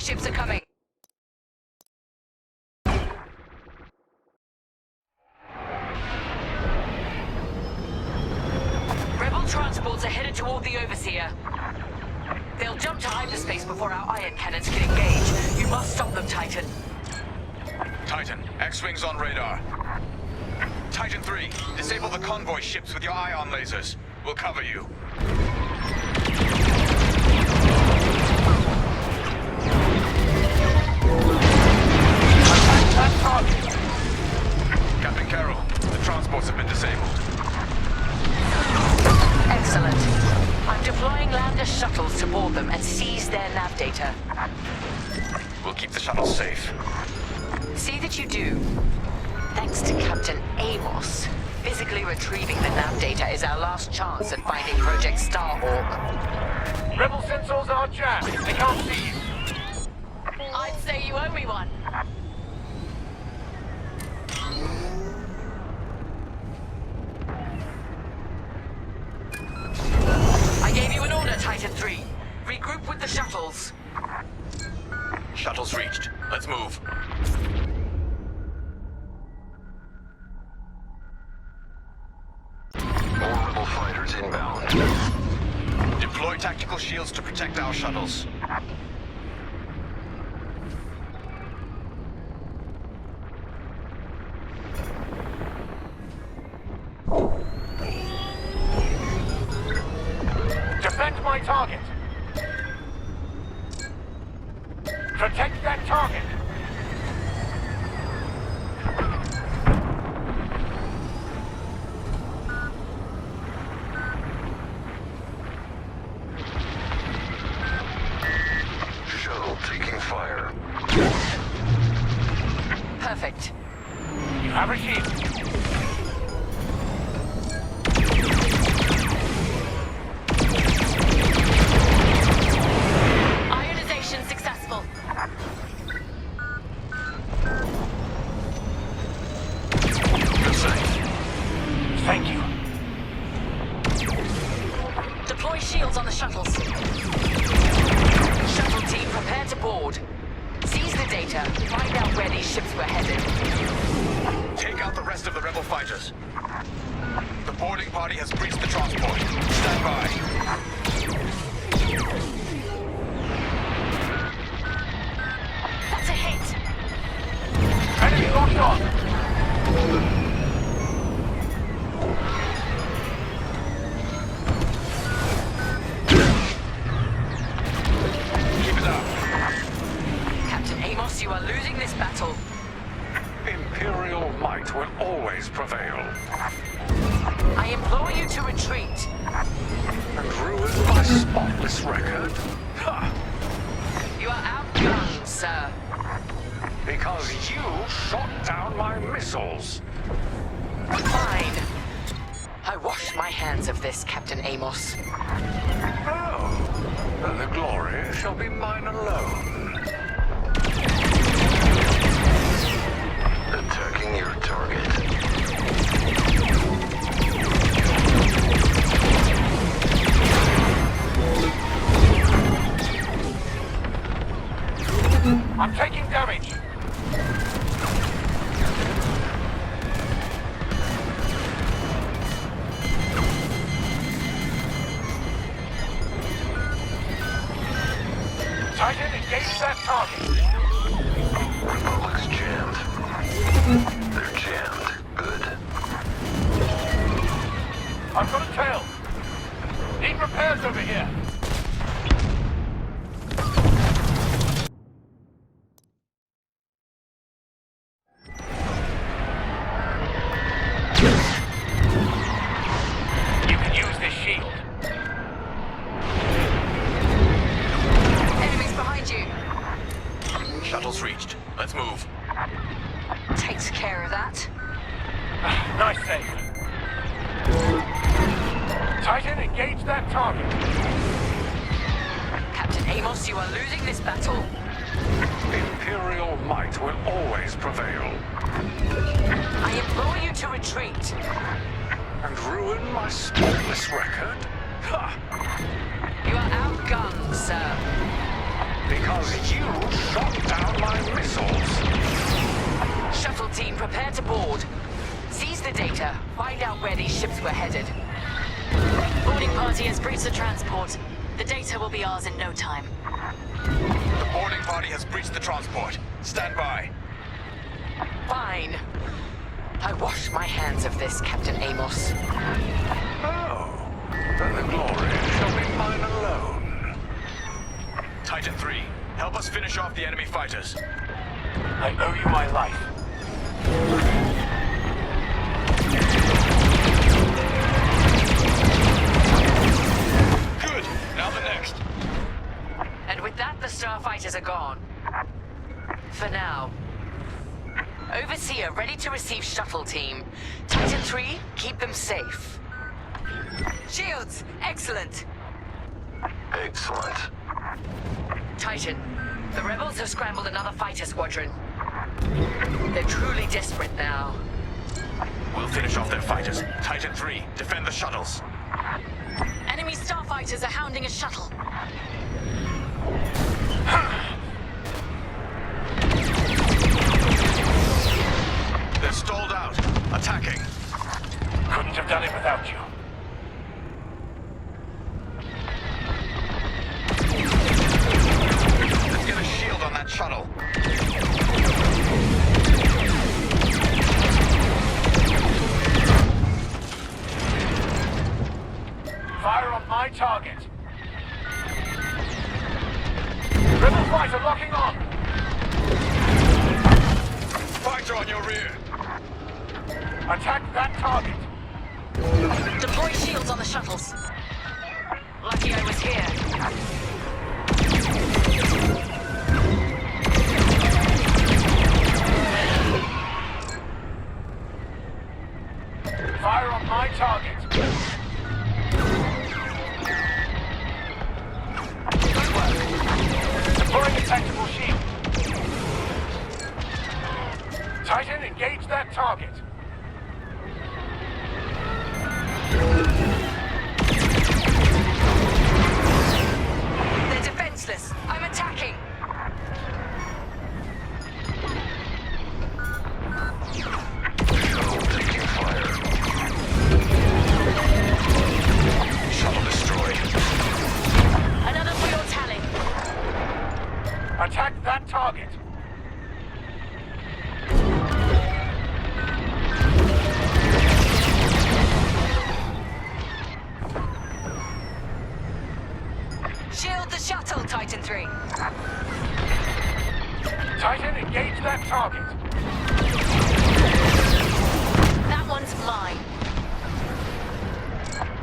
Warships are coming. Rebel transports are headed toward the Overseer. They'll jump to hyperspace before our ion cannons can engage. You must stop them, Titan. Titan, X-Wings on radar. Titan 3, disable the convoy ships with your ion lasers. We'll cover you. Attack that target! Captain Carroll, the transports have been disabled. Excellent. I'm deploying lander shuttles to board them and seize their nav data. We'll keep the shuttles safe. See that you do. Thanks to Captain Amos, physically retrieving the nav data is our last chance at finding Project Starhawk. Rebel sensors are jammed. They can't see you. I'd say you owe me one. I gave you an order, Titan 3. Regroup with the shuttles. Shuttles reached. Let's move. More rebel fighters inbound. Deploy tactical shields to protect our shuttles. Defend my target. Protect that target. Shuttle taking fire. Perfect. You have a shield. Ionization successful. You're safe. Thank you. Deploy shields on the shuttles. Shuttle team, prepare to board. Seize the data. Find out where these ships were headed. Take out the rest of the rebel fighters. The boarding party has breached the transport. Stand by. That's a hit. Enemy locked on. Keep it up. Captain Amos, you are losing this battle. Imperial might will always prevail. I implore you to retreat. And ruin my spotless record? Ha! You are outgunned, sir. Because you shot down my missiles. Fine. I wash my hands of this, Captain Amos. Oh, then the glory shall be mine alone. Attacking your target. I'm taking damage. Titan, engage that target. Republic's jammed. They're jammed. Good. I've got a tail. Need repairs over here. You can use this shield. Enemies behind you. Shuttles reached. Let's move. Takes care of that. Nice save. Titan, engage that target. Captain Amos, you are losing this battle. Imperial might will always prevail. I implore you to retreat. And ruin my spotless record? Ha! You are outgunned, sir. Because because you shot down my missiles. Shuttle team, prepare to board. Seize the data. Find out where these ships were headed. Boarding party has breached the transport. The data will be ours in no time. The boarding party has breached the transport. Stand by. Fine. I wash my hands of this, Captain Amos. Oh, then the glory shall be mine alone. Titan 3, help us finish off the enemy fighters. I owe you my life. Good, now the next. And with that, the starfighters are gone. For now. Overseer, ready to receive shuttle team. Titan 3, keep them safe. Shields, excellent. Excellent. Titan, the rebels have scrambled another fighter squadron. They're truly desperate now. We'll finish off their fighters. Titan 3, defend the shuttles. Enemy starfighters are hounding a shuttle. They're stalled out. Attacking. Couldn't have done it without you. Let's get a shield on that shuttle. Fire on my target. Rebel fighter locking on. Fighter on your rear. Attack that target. Deploy shields on the shuttles. Lucky I was here. Fire on my target. Good work. Deploying a tactical shield. Titan, engage that target. They're defenseless. I'm attacking. Shuttle taking fire. Shuttle destroyed. Another for your tally. Attack that target. Shield the shuttle, Titan 3. Titan, engage that target. That one's mine.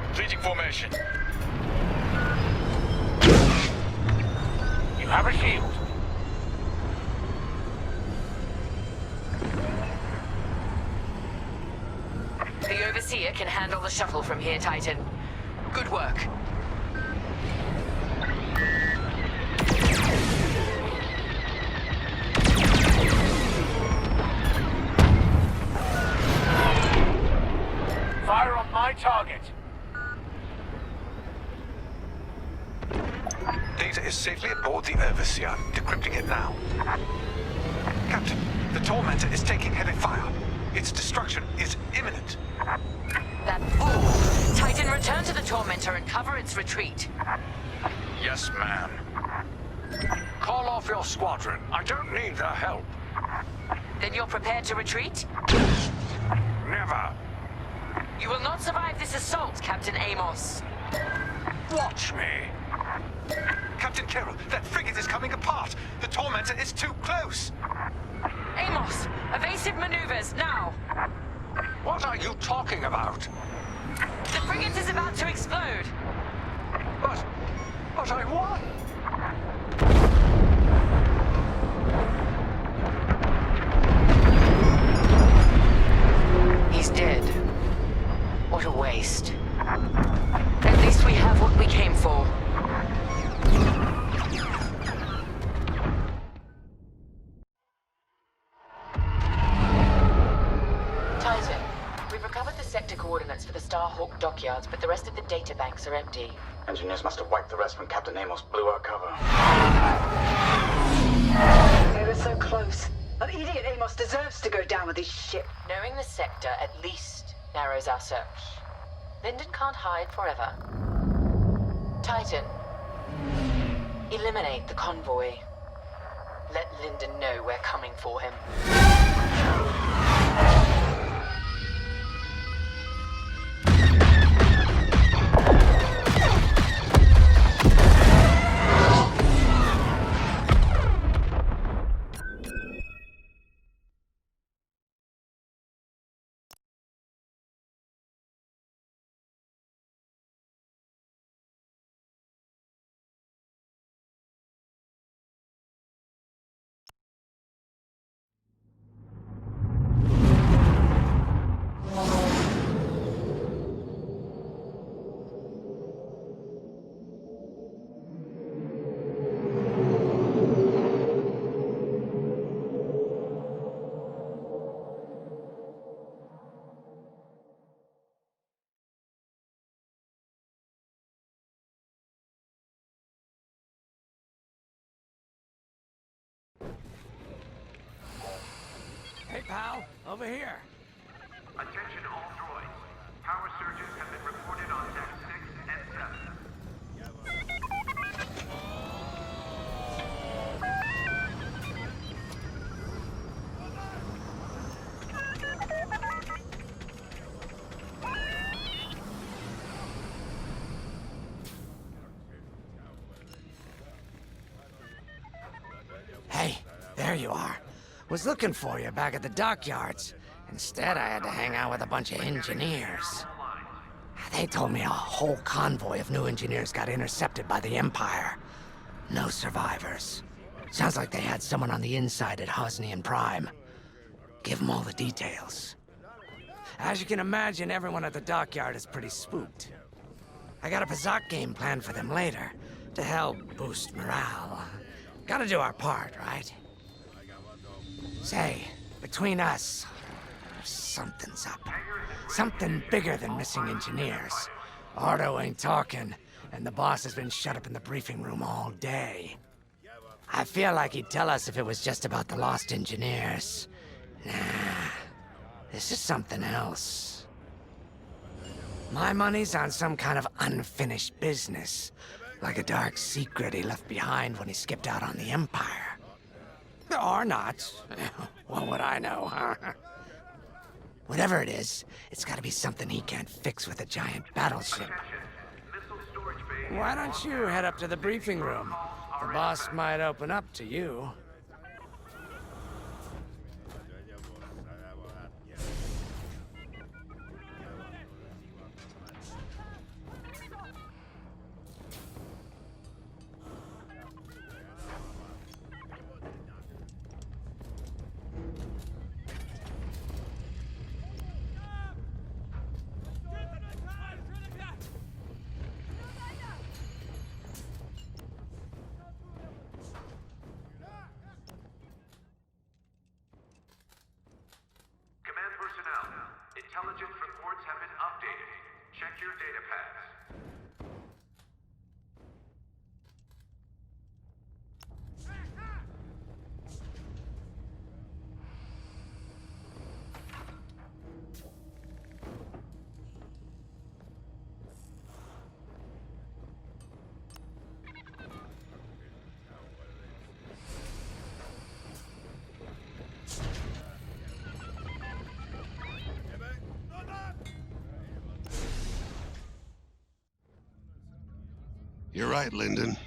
Completing formation. You have a shield. The Overseer can handle the shuttle from here, Titan. Good work. Fire on my target. Data is safely aboard the Overseer. Decrypting it now. Captain, the Tormentor is taking heavy fire. Its destruction is imminent. That fool! Titan, return to the Tormentor and cover its retreat. Yes, ma'am. Call off your squadron. I don't need their help. Then you're prepared to retreat? Never. You will not survive this assault, Captain Amos. Watch me. Captain Carroll, that frigate is coming apart. The Tormentor is too close. Amos, evasive maneuvers, now! What are you talking about? The frigate is about to explode. But I won. He's dead. What a waste. At least we have what we came for. Titan, we've recovered the sector coordinates for the Starhawk dockyards, but the rest of the data banks are empty. Engineers must have wiped the rest when Captain Amos blew our cover. Deimos deserves to go down with his ship. Knowing the sector at least narrows our search. Linden can't hide forever. Titan, eliminate the convoy. Let Linden know we're coming for him. Hey, pal, over here. Attention all droids. Power surges have been reported on deck 6 and 7. Hey, there you are. Was looking for you back at the dockyards. Instead, I had to hang out with a bunch of engineers. They told me a whole convoy of new engineers got intercepted by the Empire. No survivors. Sounds like they had someone on the inside at Hosnian Prime. Give them all the details. As you can imagine, everyone at the dockyard is pretty spooked. I got a Pazak game planned for them later, to help boost morale. Gotta do our part, right? Say, between us, something's up. Something bigger than missing engineers. Ardo ain't talking, and the boss has been shut up in the briefing room all day. I feel like he'd tell us if it was just about the lost engineers. Nah, this is something else. My money's on some kind of unfinished business, like a dark secret he left behind when he skipped out on the Empire. Or not. What would I know, huh? Whatever it is, it's gotta be something he can't fix with a giant battleship. Why don't you head up to the briefing room? The boss might open up to you. Command personnel, intelligence reports have been updated. Check your data pads. You're right, Linden.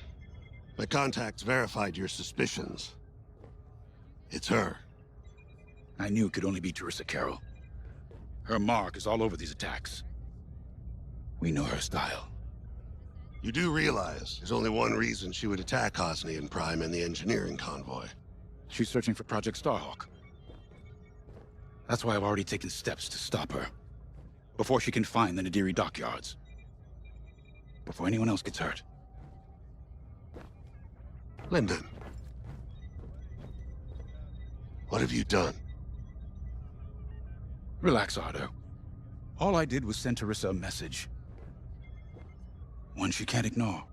My contacts verified your suspicions. It's her. I knew it could only be Teresa Carroll. Her mark is all over these attacks. We know her style. You do realize there's only one reason she would attack Hosnian Prime and the engineering convoy. She's searching for Project Starhawk. That's why I've already taken steps to stop her. Before she can find the Nadiri dockyards. Before anyone else gets hurt. Linden. What have you done? Relax, Ardo. All I did was send Teresa a message. One she can't ignore.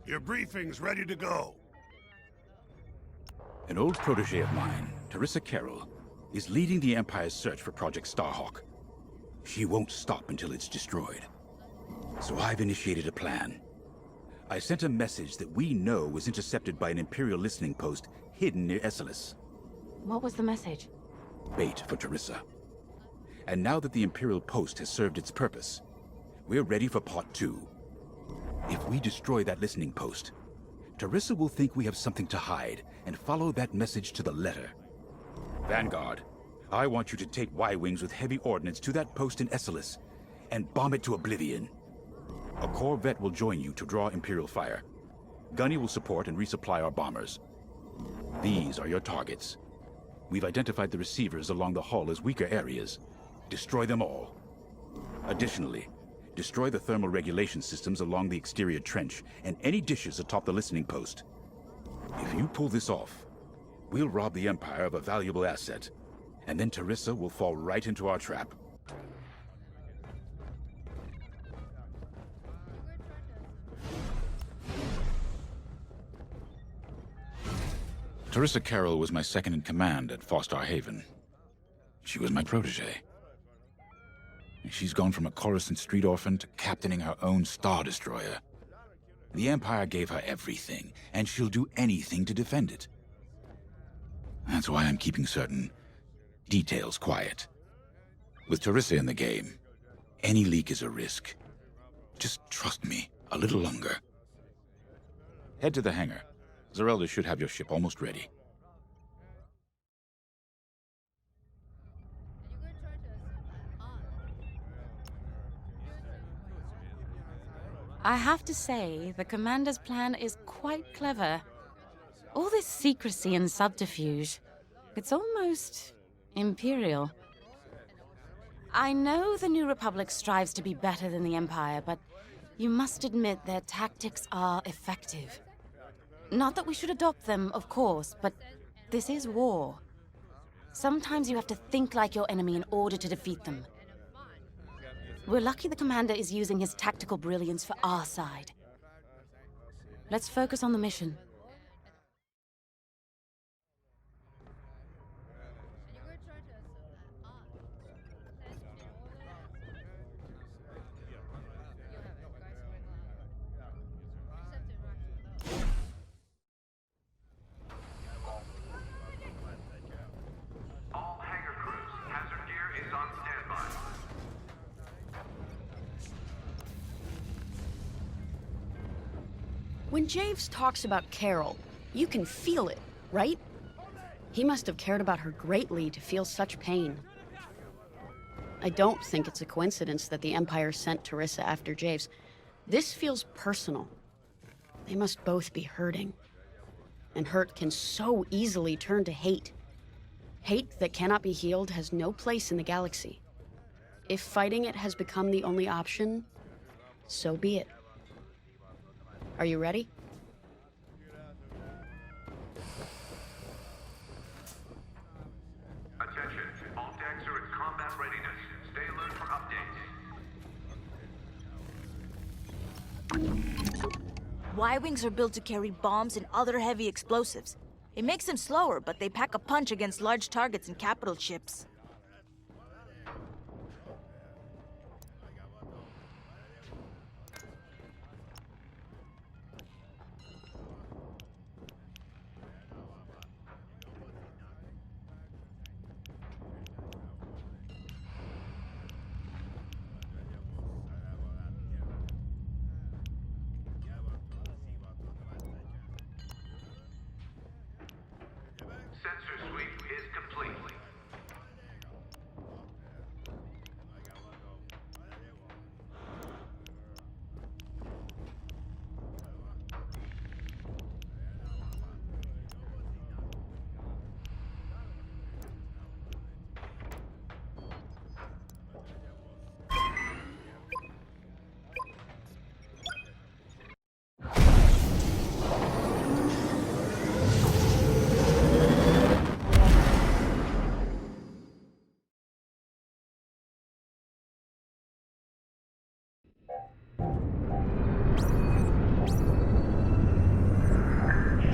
Your briefing's ready to go. An old protege of mine, Teresa Carroll, is leading the Empire's search for Project Starhawk. She won't stop until it's destroyed. So I've initiated a plan. I sent a message that we know was intercepted by an Imperial listening post hidden near Esselis. What was the message? Bait for Teresa. And now that the Imperial post has served its purpose, we're ready for Part 2. If we destroy that listening post, Teresa will think we have something to hide and follow that message to the letter. Vanguard, I want you to take Y-Wings with heavy ordnance to that post in Esselis and bomb it to oblivion. A Corvette will join you to draw Imperial fire. Gunny will support and resupply our bombers. These are your targets. We've identified the receivers along the hull as weaker areas. Destroy them all. Additionally, destroy the thermal regulation systems along the exterior trench and any dishes atop the listening post. If you pull this off, we'll rob the Empire of a valuable asset, and then Teresa will fall right into our trap. Teresa Carroll was my second in command at Fostar Haven. She was my protege. She's gone from a Coruscant street orphan to captaining her own Star Destroyer. The Empire gave her everything, and she'll do anything to defend it. That's why I'm keeping certain details quiet. With Teresa in the game, any leak is a risk. Just trust me a little longer. Head to the hangar. Zerelda should have your ship almost ready. I have to say, the Commander's plan is quite clever. All this secrecy and subterfuge, it's almost Imperial. I know the New Republic strives to be better than the Empire, but you must admit their tactics are effective. Not that we should adopt them, of course, but this is war. Sometimes you have to think like your enemy in order to defeat them. We're lucky the Commander is using his tactical brilliance for our side. Let's focus on the mission. All hangar crews, hazard gear is on standby. When Javes talks about Carol, you can feel it, right? He must have cared about her greatly to feel such pain. I don't think it's a coincidence that the Empire sent Teresa after Javes. This feels personal. They must both be hurting. And hurt can so easily turn to hate. Hate that cannot be healed has no place in the galaxy. If fighting it has become the only option, so be it. Are you ready? Attention, all decks are in combat readiness. Stay alert for updates. Y-Wings are built to carry bombs and other heavy explosives. It makes them slower, but they pack a punch against large targets and capital ships. Sensor sweep is complete.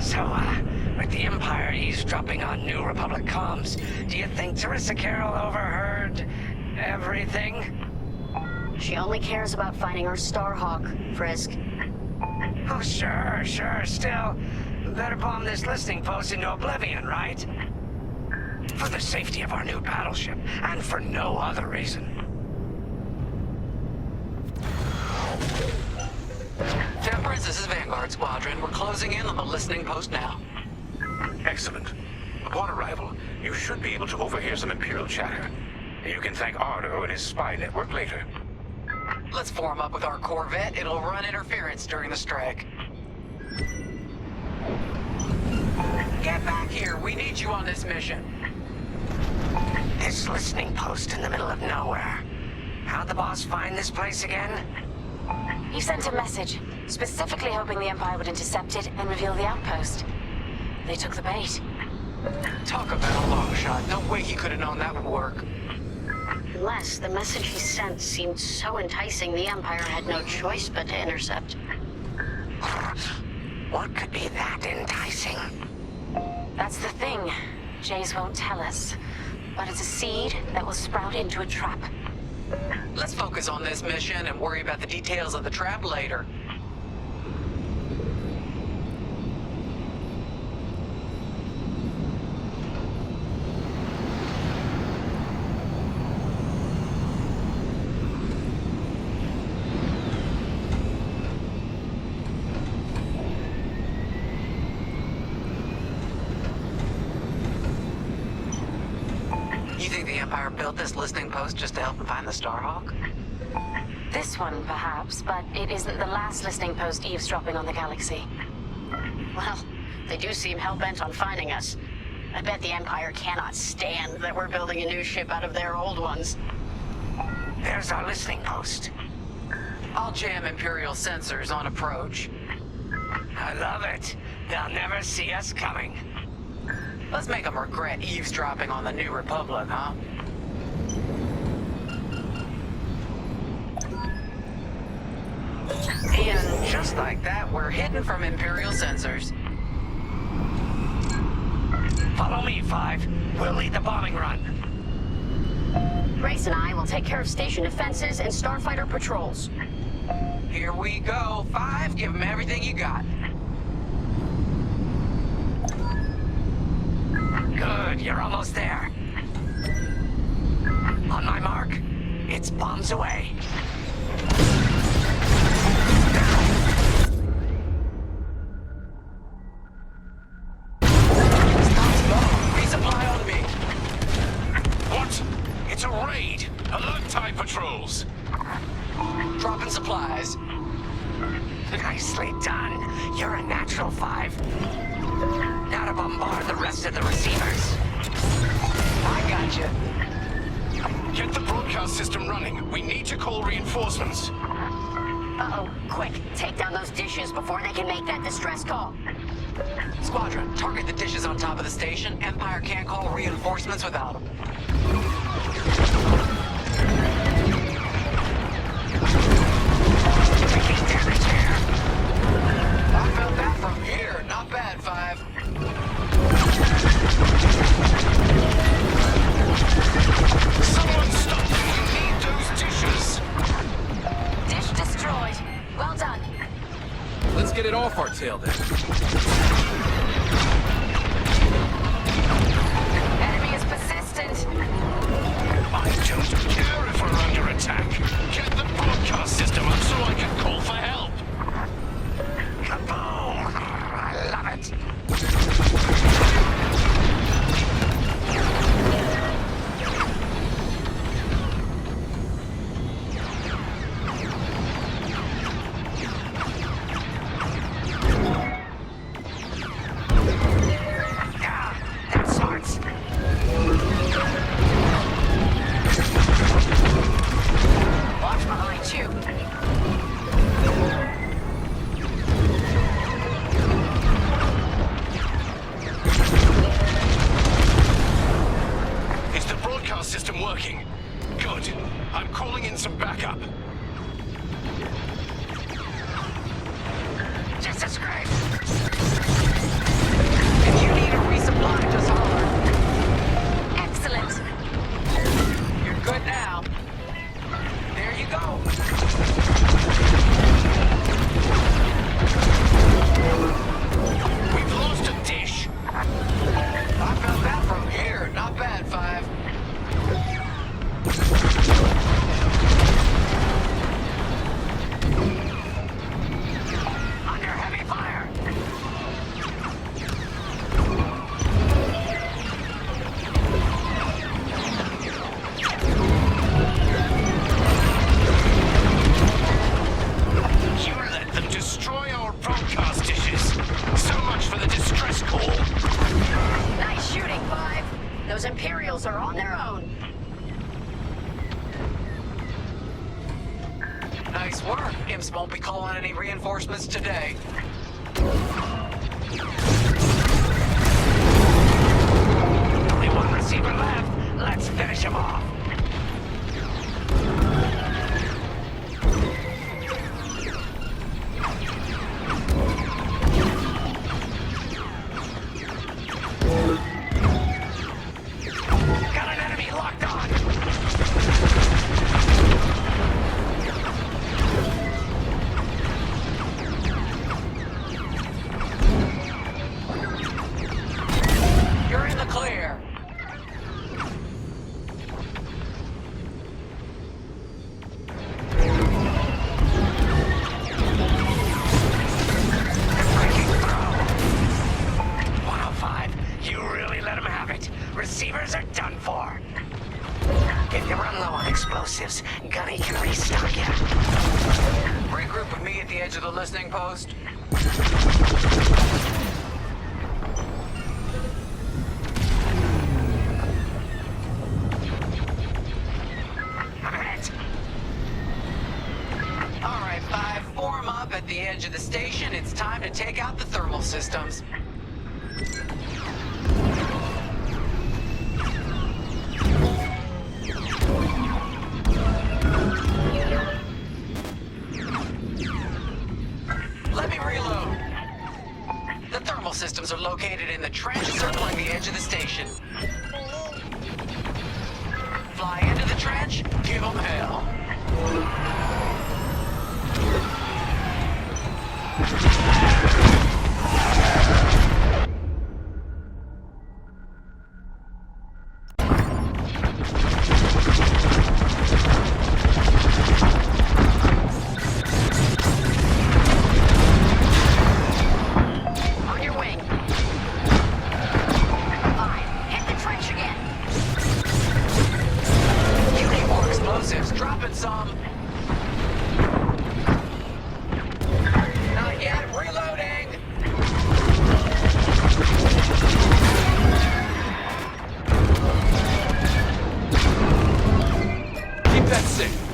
So, with the Empire eavesdropping on New Republic comms, do you think Teresa Carroll overheard everything? She only cares about finding our Starhawk, Frisk. Oh, sure. Still, better bomb this listening post into oblivion, right? For the safety of our new battleship, and for no other reason. Temperance, this is Vanguard Squadron. We're closing in on the listening post now. Excellent. Upon arrival, you should be able to overhear some Imperial chatter. You can thank Ardo and his spy network later. Let's form up with our Corvette. It'll run interference during the strike. Get back here. We need you on this mission. This listening post in the middle of nowhere. How'd the boss find this place again? He sent a message, specifically hoping the Empire would intercept it and reveal the outpost. They took the bait. Talk about a long shot. No way he could have known that would work. Unless the message he sent seemed so enticing the Empire had no choice but to intercept. What could be that enticing? That's the thing. Jays won't tell us. But it's a seed that will sprout into a trap. Let's focus on this mission and worry about the details of the trap later. You think the Empire built this listening post just to help them find the Starhawk? This one, perhaps, but it isn't the last listening post eavesdropping on the galaxy. Well, they do seem hell-bent on finding us. I bet the Empire cannot stand that we're building a new ship out of their old ones. There's our listening post. I'll jam Imperial sensors on approach. I love it. They'll never see us coming. Let's make them regret eavesdropping on the New Republic, huh? And just like that, we're hidden from Imperial sensors. Follow me, Five. We'll lead the bombing run. Grace and I will take care of station defenses and starfighter patrols. Here we go. 5, give them everything you got. Good, you're almost there. On my mark. It's bombs away. Resupply on me. What? It's a raid! Alert TIE patrols! Dropping supplies. Nicely done. You're a natural, Five. Now to bombard the rest of the receivers. I got you. Get the broadcast system running. We need to call reinforcements. Uh-oh. Quick, take down those dishes before they can make that distress call. Squadron, target the dishes on top of the station. Empire can't call reinforcements without them. Taking damage here. I felt that from here. Not bad, 5. Someone stop them! We need those dishes! Dish destroyed. Well done. Let's get it off our tail then. Enemy is persistent. I don't care if we're under attack. Get the broadcast system up so I can call for help. Kaboom! I love it. That smarts. Watch behind you. Is the broadcast system working? Good. I'm calling in some backup. Just as great. Line, just holler. Excellent. You're good now. There you go. We've lost a dish. I felt that from here. Not bad, Five. Under heavy fire. You let them destroy our broadcast dishes. So much for the distress call. Nice shooting, Five. Those Imperials are on their own. Nice work. Imps won't be calling any reinforcements today. Only one receiver left. Let's finish him off. Got an enemy locked on. You're in the clear. Breaking through. 105. You really let him have it. Receivers are done for. If you run low on explosives, Gunny can restock you. Regroup with me at the edge of the listening post. All right, Five, form up at the edge of the station. It's time to take out the thermal systems. Let me reload. The thermal systems are located in the trench circling the edge of the station. Fly into the trench, give them hell. On your wing. Fine. Hit the trench again. You need more explosives. Dropping some. Not yet. Reloading. Keep that safe.